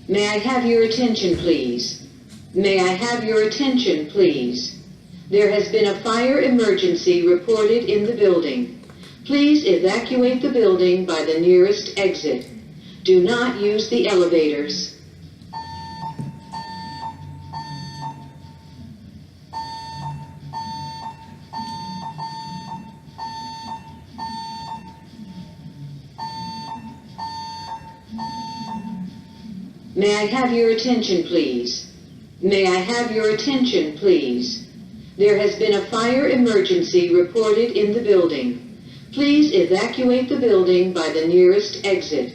May I have your attention, please? May I have your attention, please? There has been a fire emergency reported in the building. Please evacuate the building by the nearest exit. Do not use the elevators. May I have your attention, please? May I have your attention, please? There has been a fire emergency reported in the building. Please evacuate the building by the nearest exit.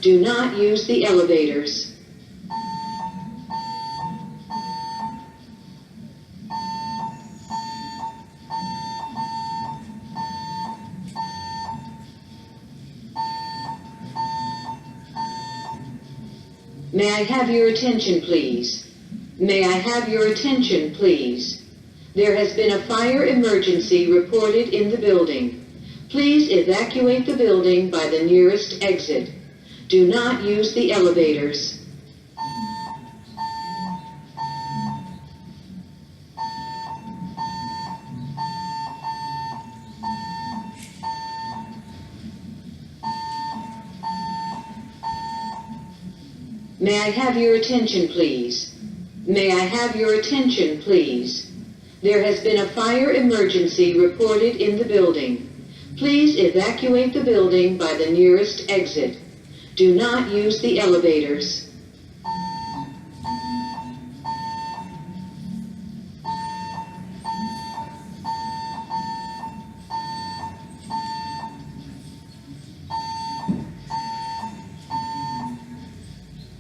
Do not use the elevators. May I have your attention, please? May I have your attention, please? There has been a fire emergency reported in the building. Please evacuate the building by the nearest exit. Do not use the elevators. May I have your attention, please? May I have your attention, please? There has been a fire emergency reported in the building. Please evacuate the building by the nearest exit. Do not use the elevators.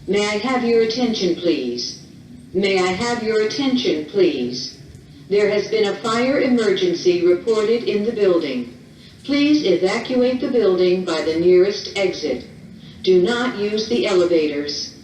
May I have your attention, please? May I have your attention, please? There has been a fire emergency reported in the building. Please evacuate the building by the nearest exit. Do not use the elevators.